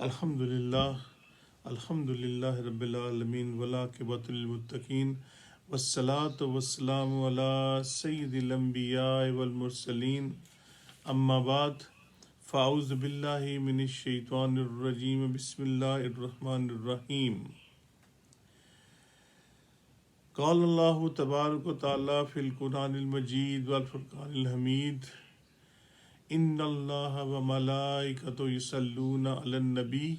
الحمدللہ رب العالمین والعاقبۃ للمتقین والصلاۃ والسلام علی سید الانبیاء والمرسلین اما بعد فاعوذ باللہ من الشیطان الرجیم بسم اللہ الرحمن الرحیم قال اللہ تبارک و تعالی فی القرآن المجید والفرقان الحمید ان اللہ وملائکتہ یصلون علی النبی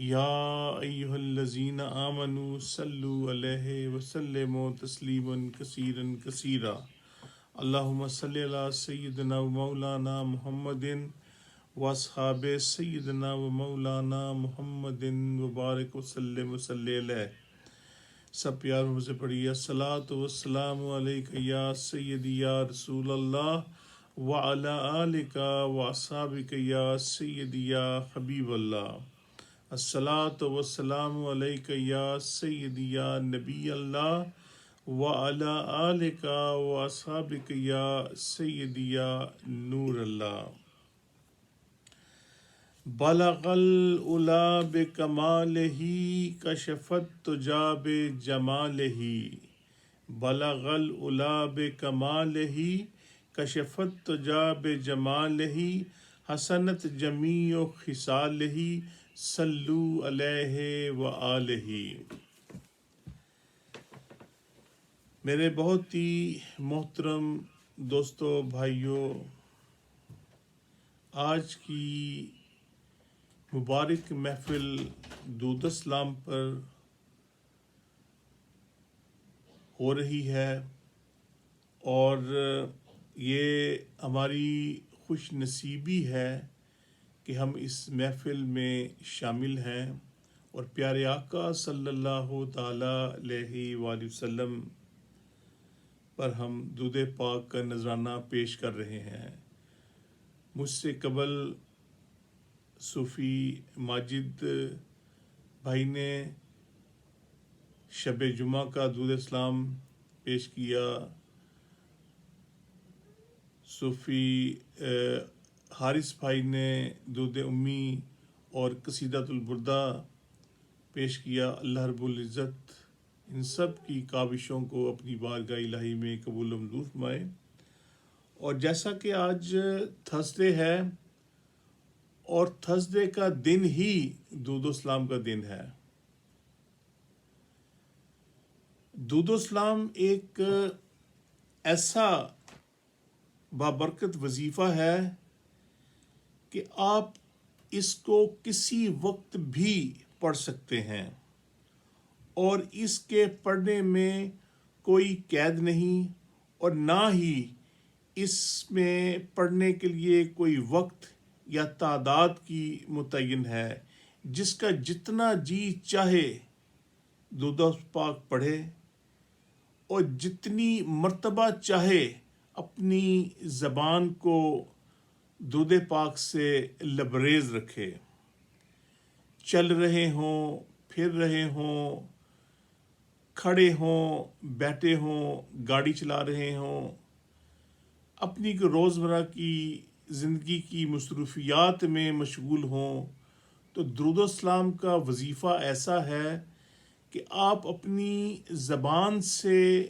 یا ایہا الذین آمنوا صلوا علیہ وسلموا تسلیما کثیرا کثیرا اللہم صلی علی سیدنا و مولانا محمد واصحاب سیدنا و مولانا محمد وبارک وسلم وصلی علیہ۔ سب پیاروں سے پڑھیے الصلاۃ والسلام علیک یا سیدی یا رسول اللہ وعلی آلک واصحابک یا سیدی یا حبیب اللہ۔ الصلاۃ والسلام علیک یا سیدی یا نبی اللہ وعلی آلک واصحابک یا سیدی یا نور اللہ۔ بلغ العلا بکمالہ کشف التجا بجمالہ۔ بلغ العلا بکمالہ کشف التجا بجمالہ حسنت جمیع خصالہ صلو علیہ وآلہ۔ میرے بہت ہی محترم دوستو بھائیوں، آج کی مبارک محفل درود اسلام پر ہو رہی ہے اور یہ ہماری خوش نصیبی ہے کہ ہم اس محفل میں شامل ہیں اور پیارے آقا صلی اللہ تعالی علیہ وآلہ وسلم پر ہم درود پاک کا نذرانہ پیش کر رہے ہیں۔ مجھ سے قبل صوفی ماجد بھائی نے شب جمعہ کا درود اسلام پیش کیا، صوفی حارث بھائی نے درود امی اور قصیدۃ البردہ پیش کیا۔ اللہ رب العزت ان سب کی کاوشوں کو اپنی بارگاہ الہی میں قبول و منظور فرمائے۔ اور جیسا کہ آج تھرسڈے ہے اور تھرسڈے کا دن ہی درود اسلام کا دن ہے۔ درود اسلام ایک ایسا بابرکت وظیفہ ہے کہ آپ اس کو کسی وقت بھی پڑھ سکتے ہیں اور اس کے پڑھنے میں کوئی قید نہیں اور نہ ہی اس میں پڑھنے کے لیے کوئی وقت یا تعداد کی متعین ہے۔ جس کا جتنا جی چاہے درود پاک پڑھے اور جتنی مرتبہ چاہے اپنی زبان کو درود پاک سے لبریز رکھے۔ چل رہے ہوں، پھر رہے ہوں، کھڑے ہوں، بیٹھے ہوں، گاڑی چلا رہے ہوں، اپنی روزمرہ کی زندگی کی مصروفیات میں مشغول ہوں، تو درود اسلام کا وظیفہ ایسا ہے کہ آپ اپنی زبان سے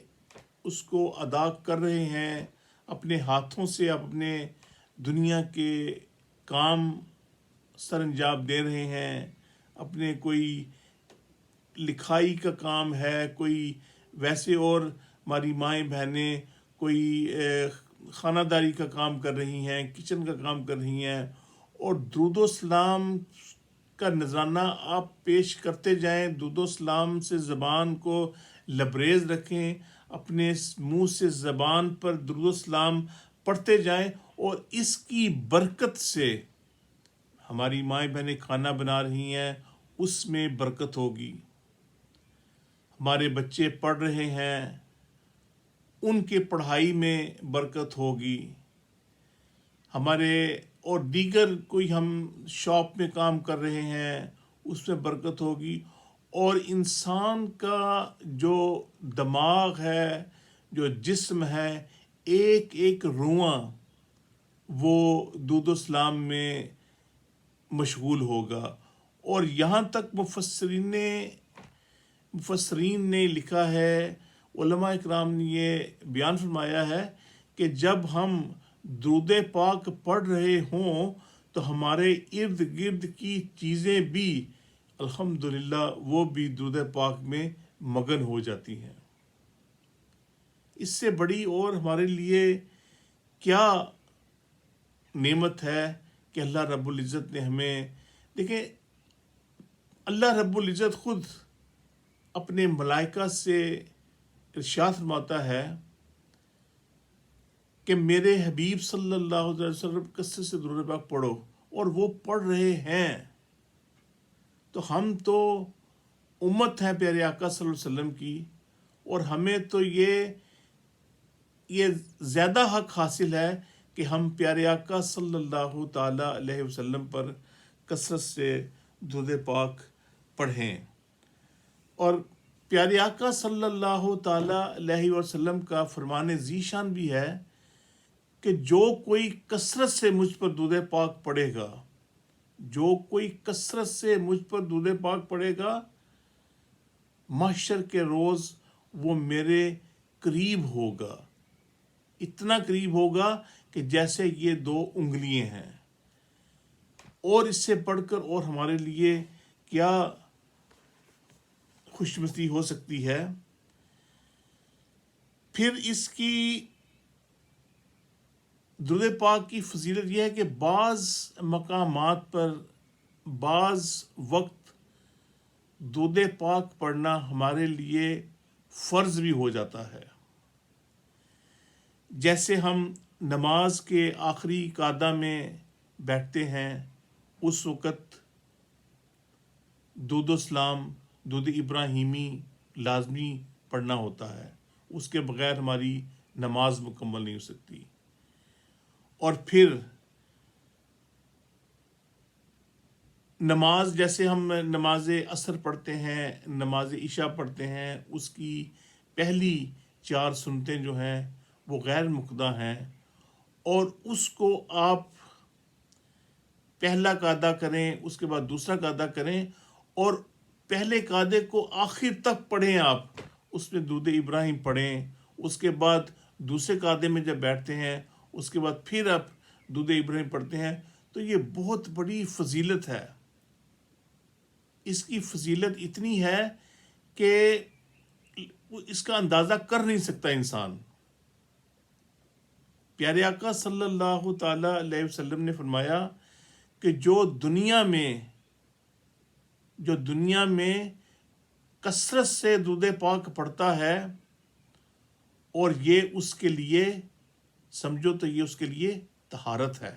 اس کو ادا کر رہے ہیں، اپنے ہاتھوں سے آپ اپنے دنیا کے کام سر انجام دے رہے ہیں، اپنے کوئی لکھائی کا کام ہے، کوئی ویسے اور ہماری مائیں بہنیں کوئی خانہ داری کا کام کر رہی ہیں، کچن کا کام کر رہی ہیں، اور درود و سلام کا نذرانہ آپ پیش کرتے جائیں، درود و سلام سے زبان کو لبریز رکھیں، اپنے منہ سے زبان پر درود و سلام پڑھتے جائیں، اور اس کی برکت سے ہماری مائیں بہنیں کھانا بنا رہی ہیں، اس میں برکت ہوگی۔ ہمارے بچے پڑھ رہے ہیں، ان کے پڑھائی میں برکت ہوگی۔ ہمارے اور دیگر کوئی ہم شاپ میں کام کر رہے ہیں، اس میں برکت ہوگی۔ اور انسان کا جو دماغ ہے، جو جسم ہے، ایک ایک رواں وہ درود و سلام میں مشغول ہوگا، اور یہاں تک مفسرین نے لکھا ہے، علماء اکرام نے یہ بیان فرمایا ہے کہ جب ہم درود پاک پڑھ رہے ہوں تو ہمارے ارد گرد کی چیزیں بھی الحمدللہ وہ بھی درود پاک میں مگن ہو جاتی ہیں۔ اس سے بڑی اور ہمارے لیے کیا نعمت ہے کہ اللہ رب العزت نے ہمیں، دیکھیں اللہ رب العزت خود اپنے ملائکہ سے ارشاد فرماتا ہے کہ میرے حبیب صلی اللہ علیہ وسلم کثرت سے درود پاک پڑھو، اور وہ پڑھ رہے ہیں۔ تو ہم تو امت ہیں پیارے آقا صلی اللہ علیہ وسلم کی، اور ہمیں تو یہ زیادہ حق حاصل ہے کہ ہم پیارے آقا صلی اللہ تعالی علیہ وسلم پر کثرت سے درود پاک پڑھیں۔ اور پیارے آقا صلی اللہ تعالی علیہ وسلم کا فرمان ذیشان بھی ہے کہ جو کوئی کثرت سے مجھ پر درود پاک پڑھے گا، جو کوئی کثرت سے مجھ پر درود پاک پڑھے گا، محشر کے روز وہ میرے قریب ہوگا، اتنا قریب ہوگا کہ جیسے یہ 2 انگلیاں ہیں۔ اور اس سے بڑھ کر اور ہمارے لیے کیا خوش نصیبی ہو سکتی ہے۔ پھر اس کی درود پاک کی فضیلت یہ ہے کہ بعض مقامات پر بعض وقت درود پاک پڑھنا ہمارے لیے فرض بھی ہو جاتا ہے۔ جیسے ہم نماز کے آخری قعدہ میں بیٹھتے ہیں، اس وقت درود و سلام، درود ابراہیمی لازمی پڑھنا ہوتا ہے، اس کے بغیر ہماری نماز مکمل نہیں ہو سکتی۔ اور پھر نماز، جیسے ہم نماز عصر پڑھتے ہیں، نماز عشاء پڑھتے ہیں، اس کی پہلی 4 سنتیں جو ہیں وہ غیر مقدہ ہیں، اور اس کو آپ پہلا قعدہ کریں، اس کے بعد دوسرا قعدہ کریں، اور پہلے قعدے کو آخر تک پڑھیں، آپ اس میں درود ابراہیم پڑھیں، اس کے بعد دوسرے قعدے میں جب بیٹھتے ہیں اس کے بعد پھر آپ درود ابراہیم پڑھتے ہیں، تو یہ بہت بڑی فضیلت ہے۔ اس کی فضیلت اتنی ہے کہ اس کا اندازہ کر نہیں سکتا انسان۔ پیارے آقا صلی اللہ تعالی علیہ وسلم نے فرمایا کہ جو دنیا میں کثرت سے درود پاک پڑھتا ہے، اور یہ اس کے لیے سمجھو تو یہ اس کے لیے طہارت ہے،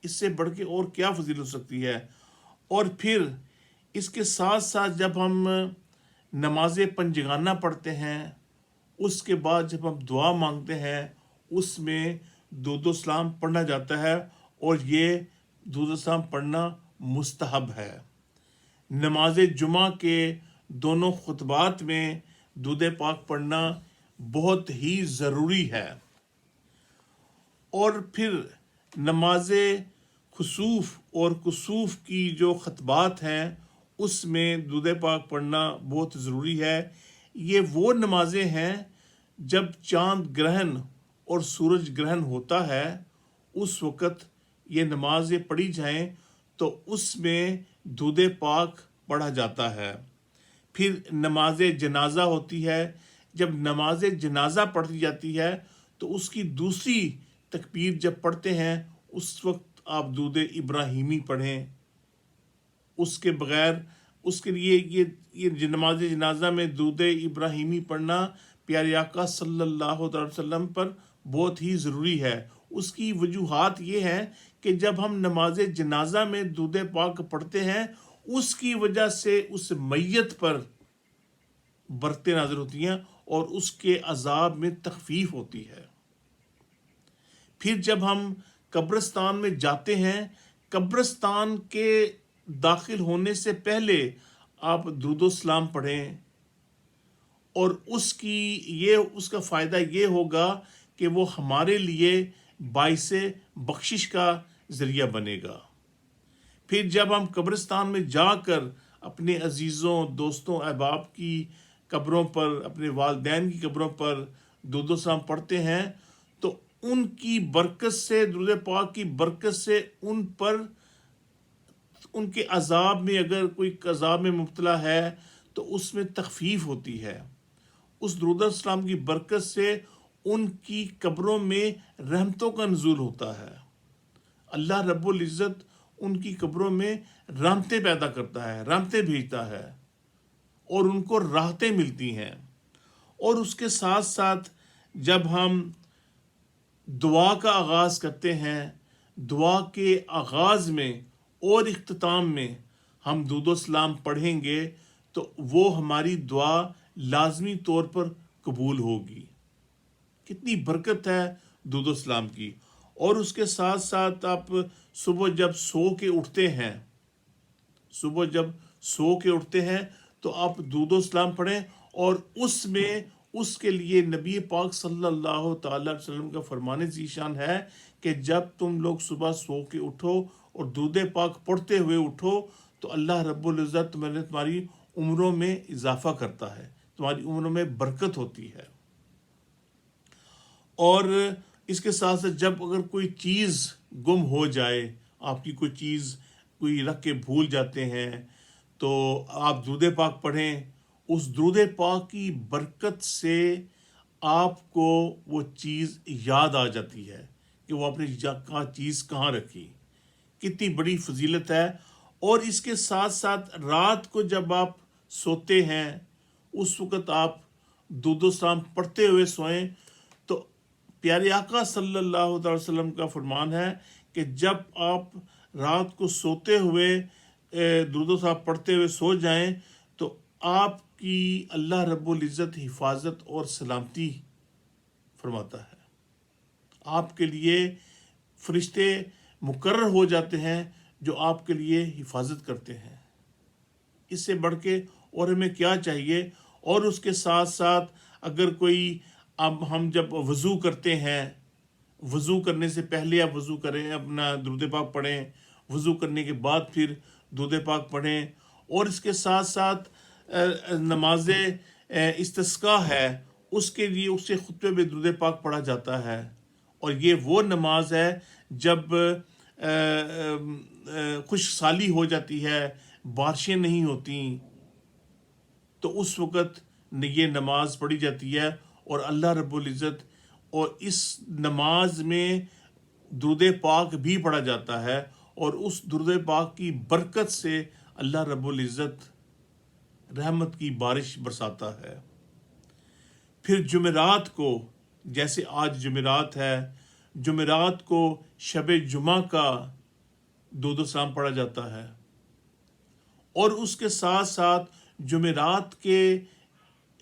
اس سے بڑھ کے اور کیا فضیلت ہو سکتی ہے۔ اور پھر اس کے ساتھ ساتھ جب ہم نماز پنجگانہ پڑھتے ہیں، اس کے بعد جب ہم دعا مانگتے ہیں، اس میں درود و سلام پڑھنا جاتا ہے، اور یہ درود و سلام پڑھنا مستحب ہے۔ نماز جمعہ کے دونوں خطبات میں درود پاک پڑھنا بہت ہی ضروری ہے۔ اور پھر نماز خسوف اور کسوف کی جو خطبات ہیں اس میں درود پاک پڑھنا بہت ضروری ہے۔ یہ وہ نمازیں ہیں جب چاند گرہن اور سورج گرہن ہوتا ہے، اس وقت یہ نمازیں پڑھی جائیں تو اس میں درود پاک پڑھا جاتا ہے۔ پھر نماز جنازہ ہوتی ہے، جب نماز جنازہ پڑھی جاتی ہے تو اس کی دوسری تکبیر جب پڑھتے ہیں اس وقت آپ درود ابراہیمی پڑھیں، اس کے بغیر، اس کے لیے یہ نماز جنازہ میں درود ابراہیمی پڑھنا پیارے آقا صلی اللہ علیہ وسلم پر بہت ہی ضروری ہے۔ اس کی وجوہات یہ ہیں کہ جب ہم نماز جنازہ میں درود پاک پڑھتے ہیں، اس کی وجہ سے اس میت پر برکتیں نازل ہوتی ہیں اور اس کے عذاب میں تخفیف ہوتی ہے۔ پھر جب ہم قبرستان میں جاتے ہیں، قبرستان کے داخل ہونے سے پہلے آپ درود و سلام پڑھیں، اور اس کا فائدہ یہ ہوگا کہ وہ ہمارے لیے باعث بخشش کا ذریعہ بنے گا۔ پھر جب ہم قبرستان میں جا کر اپنے عزیزوں دوستوں احباب کی قبروں پر، اپنے والدین کی قبروں پر درود و سلام پڑھتے ہیں تو ان کی برکت سے، درود پاک کی برکت سے ان پر، ان کے عذاب میں، اگر کوئی عذاب میں مبتلا ہے تو اس میں تخفیف ہوتی ہے. اس درود السلام کی برکت سے ان کی قبروں میں رحمتوں کا نزول ہوتا ہے. اللہ رب العزت ان کی قبروں میں رحمتیں پیدا کرتا ہے، رحمتیں بھیجتا ہے اور ان کو راحتیں ملتی ہیں. اور اس کے ساتھ ساتھ جب ہم دعا کا آغاز کرتے ہیں، دعا کے آغاز میں اور اختتام میں ہم درود و سلام پڑھیں گے تو وہ ہماری دعا لازمی طور پر قبول ہوگی. کتنی برکت ہے درود و سلام کی. اور اس کے ساتھ ساتھ آپ صبح جب سو کے اٹھتے ہیں، صبح جب سو کے اٹھتے ہیں تو آپ درود و سلام پڑھیں. اور اس میں اس کے لیے نبی پاک صلی اللہ تعالی علیہ وسلم کا فرمان ذیشان ہے کہ جب تم لوگ صبح سو کے اٹھو اور درود پاک پڑھتے ہوئے اٹھو تو اللہ رب العزت تمہاری عمروں میں اضافہ کرتا ہے، تمہاری عمروں میں برکت ہوتی ہے. اور اس کے ساتھ ساتھ جب اگر کوئی چیز گم ہو جائے، آپ کی کوئی چیز کوئی رکھ کے بھول جاتے ہیں تو آپ درود پاک پڑھیں. اس درود پاک کی برکت سے آپ کو وہ چیز یاد آ جاتی ہے کہ وہ اپنے چیز کہاں رکھی. کتنی بڑی فضیلت ہے. اور اس کے ساتھ ساتھ رات کو جب آپ سوتے ہیں اس وقت آپ درود و سلام پڑھتے ہوئے سوئیں تو پیارے آقا صلی اللہ علیہ وسلم کا فرمان ہے کہ جب آپ رات کو سوتے ہوئے درود و سلام پڑھتے ہوئے سو جائیں تو آپ کی اللہ رب العزت حفاظت اور سلامتی فرماتا ہے. آپ کے لیے فرشتے مقرر ہو جاتے ہیں جو آپ کے لیے حفاظت کرتے ہیں. اس سے بڑھ کے اور ہمیں کیا چاہیے. اور اس کے ساتھ ساتھ اگر کوئی، اب ہم جب وضو کرتے ہیں، وضو کرنے سے پہلے آپ وضو کریں، اپنا درود پاک پڑھیں، وضو کرنے کے بعد پھر درود پاک پڑھیں. اور اس کے ساتھ ساتھ نماز استسقاء ہے، اس کے لیے اس سے خطبے میں درود پاک پڑھا جاتا ہے. اور یہ وہ نماز ہے جب خشک سالی ہو جاتی ہے، بارشیں نہیں ہوتی تو اس وقت یہ نماز پڑھی جاتی ہے. اور اللہ رب العزت، اور اس نماز میں درود پاک بھی پڑھا جاتا ہے اور اس درود پاک کی برکت سے اللہ رب العزت رحمت کی بارش برساتا ہے. پھر جمعرات کو، جیسے آج جمعرات ہے، جمعرات کو شب جمعہ کا درود و سلام پڑھا جاتا ہے. اور اس کے ساتھ ساتھ جمعرات کے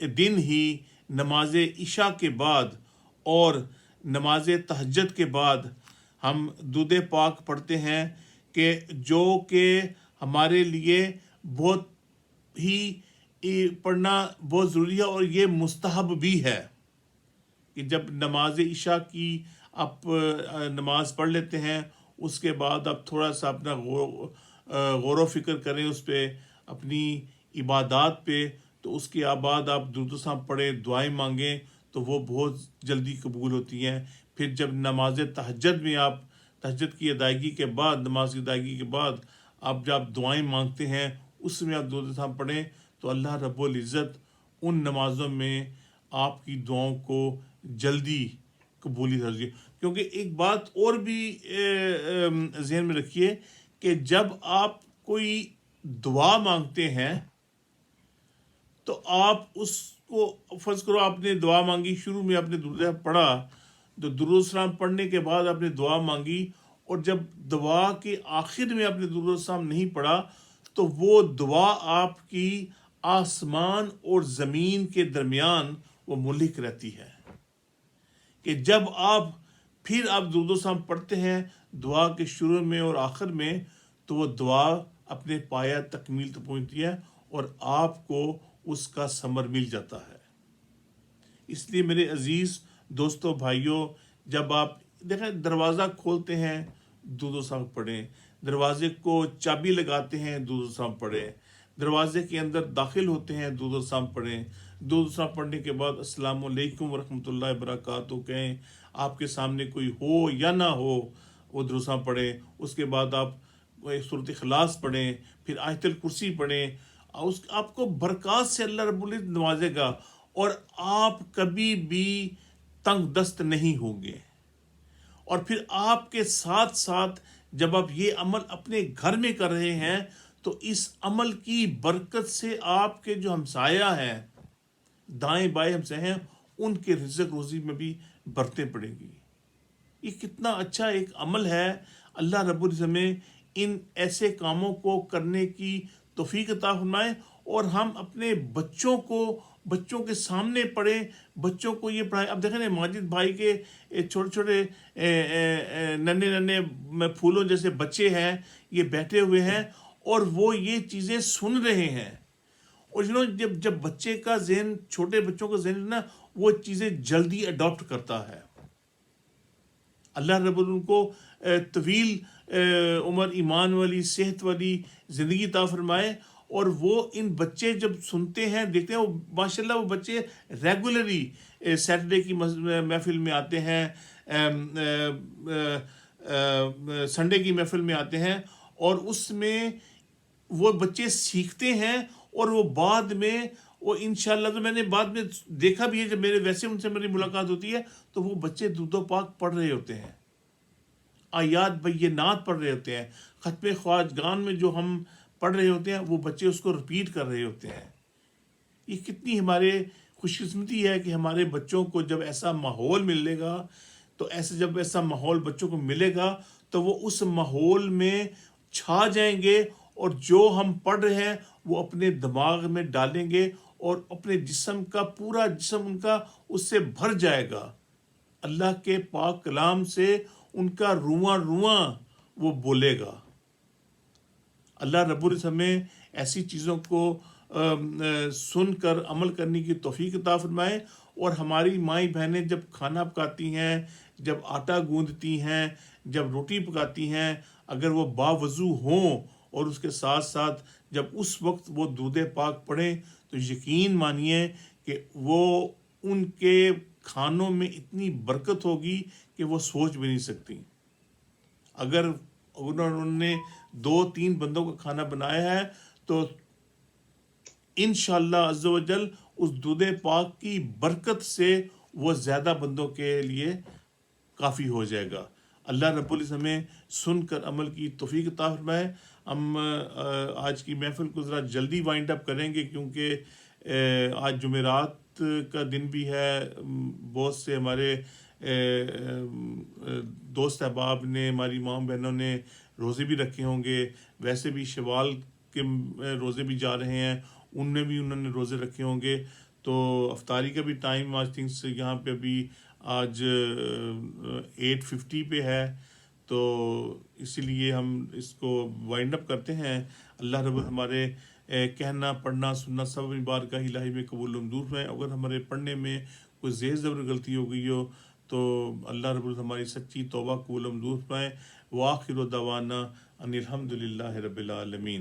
دن ہی نماز عشاء کے بعد اور نماز تہجد کے بعد ہم درود پاک پڑھتے ہیں کہ جو کہ ہمارے لیے بہت ہی پڑھنا بہت ضروری ہے. اور یہ مستحب بھی ہے کہ جب نماز عشاء کی آپ نماز پڑھ لیتے ہیں اس کے بعد آپ تھوڑا سا اپنا غور و فکر کریں اس پہ، اپنی عبادات پہ، تو اس کے بعد آپ درود و سلام پڑھیں، دعائیں مانگیں تو وہ بہت جلدی قبول ہوتی ہیں. پھر جب نماز تہجد میں آپ تہجد کی ادائیگی کے بعد، نماز کی ادائیگی کے بعد آپ جب دعائیں مانگتے ہیں اس میں آپ درود و سلام پڑھیں تو اللہ رب العزت ان نمازوں میں آپ کی دعاؤں کو جلدی قبولی درجے. کیونکہ ایک بات اور بھی ذہن میں رکھیے کہ جب آپ کوئی دعا مانگتے ہیں تو آپ اس کو، فرض کرو آپ نے دعا مانگی، شروع میں آپ نے درود پڑھا تو درود السلام پڑھنے کے بعد آپ نے دعا مانگی اور جب دعا کے آخر میں آپ نے درود السلام نہیں پڑھا تو وہ دعا آپ کی آسمان اور زمین کے درمیان وہ ملک رہتی ہے. کہ جب آپ پھر آپ درود السلام پڑھتے ہیں دعا کے شروع میں اور آخر میں تو وہ دعا اپنے پایہ تکمیل تک پہنچتی ہے اور آپ کو اس کا ثمر مل جاتا ہے. اس لیے میرے عزیز دوستوں بھائیوں، جب آپ دیکھیں دروازہ کھولتے ہیں درود السلام پڑھیں، دروازے کو چابی لگاتے ہیں درود السلام پڑھیں، دروازے کے اندر داخل ہوتے ہیں درود السلام پڑھیں، درود السلام پڑھنے کے بعد السلام علیکم ورحمۃ اللہ وبرکاتہ کہیں، آپ کے سامنے کوئی ہو یا نہ ہو وہ درود السلام پڑھیں، اس کے بعد آپ سورۃ اخلاص پڑھیں، پھر آیت الکرسی پڑھیں، آپ کو برکات سے اللہ رب العزت نوازے گا اور آپ کبھی بھی تنگ دست نہیں ہوں گے۔ اور پھر آپ کے ساتھ ساتھ جب آپ یہ عمل اپنے گھر میں کر رہے ہیں تو اس عمل کی برکت سے آپ کے جو ہمسایہ ہیں، دائیں بائیں ہمسایہ ہیں، ان کے رزق روزی میں بھی برکتیں پڑیں گی۔ یہ کتنا اچھا ایک عمل ہے۔ اللہ رب العزت ہمیں ان ایسے کاموں کو کرنے کی توفیق عطا فرمائے، اور ہم اپنے بچوں کے سامنے پڑھیں، بچوں کو یہ پڑھائیں۔ اب دیکھیں نا ماجد بھائی کے چھوٹے چھوٹے ننے ننے پھولوں جیسے بچے ہیں، یہ بیٹھے ہوئے ہیں اور وہ یہ چیزیں سن رہے ہیں، اور جب بچے کا ذہن، چھوٹے بچوں کا ذہن نا، وہ چیزیں جلدی اڈاپٹ کرتا ہے۔ اللہ رب ان کو طویل عمر، ایمان والی، صحت والی زندگی عطا فرمائے، اور وہ ان بچے جب سنتے ہیں، دیکھتے ہیں، وہ ماشاءاللہ وہ بچے ریگولرلی سیٹرڈے کی محفل میں آتے ہیں، سنڈے کی محفل میں آتے ہیں، اور اس میں وہ بچے سیکھتے ہیں، اور وہ بعد میں وہ انشاءاللہ، تو میں نے بعد میں دیکھا بھی ہے، جب ویسے ان سے میری ملاقات ہوتی ہے تو وہ بچے درود و پاک پڑھ رہے ہوتے ہیں، آیات بینات پڑھ رہے ہوتے ہیں، ختم خواجگان میں جو ہم پڑھ رہے ہوتے ہیں وہ بچے اس کو رپیٹ کر رہے ہوتے ہیں۔ یہ کتنی ہمارے خوش قسمتی ہے کہ ہمارے بچوں کو جب ایسا ماحول ملے گا، تو جب ایسا ماحول بچوں کو ملے گا تو وہ اس ماحول میں چھا جائیں گے، اور جو ہم پڑھ رہے ہیں وہ اپنے دماغ میں ڈالیں گے، اور اپنے جسم کا پورا جسم ان کا اس سے بھر جائے گا۔ اللہ کے پاک کلام سے ان کا رواں رواں وہ بولے گا۔ اللہ رب العزت ہمیں ایسی چیزوں کو سن کر عمل کرنے کی توفیق عطا فرمائے، اور ہماری مائیں بہنیں جب کھانا پکاتی ہیں، جب آٹا گوندتی ہیں، جب روٹی پکاتی ہیں، اگر وہ باوضو ہوں اور اس کے ساتھ ساتھ جب اس وقت وہ درود پاک پڑھیں، تو یقین مانیے کہ وہ ان کے کھانوں میں اتنی برکت ہوگی کہ وہ سوچ بھی نہیں سکتی۔ اگر انہوں نے 2-3 بندوں کا کھانا بنایا ہے تو انشاءاللہ عز و جل اس درود پاک کی برکت سے وہ زیادہ بندوں کے لیے کافی ہو جائے گا۔ اللہ رب العزت ہمیں سن کر عمل کی توفیق عطا فرمائے۔ ہم آج کی محفل کو ذرا جلدی وائنڈ اپ کریں گے، کیونکہ آج جمعرات کا دن بھی ہے۔ بہت سے ہمارے دوست احباب نے، ہماری ماں بہنوں نے روزے بھی رکھے ہوں گے، ویسے بھی شوال کے روزے بھی جا رہے ہیں، انہوں نے روزے رکھے ہوں گے، تو افطاری کا بھی ٹائم آج تھنکس یہاں پہ ابھی آج 8:50 پہ ہے، تو اسی لیے ہم اس کو وائنڈ اپ کرتے ہیں۔ اللہ رب ہمارے کہنا، پڑھنا، سننا سب اپنی بارگاہ الہی میں قبول و منظور ہے۔ اگر ہمارے پڑھنے میں کوئی زیر زبر غلطی ہو گئی ہو تو اللہ رب ہماری سچی توبہ قبول و منظور فرمائے۔ وآخر دعوانا ان الحمد للہ رب العالمین۔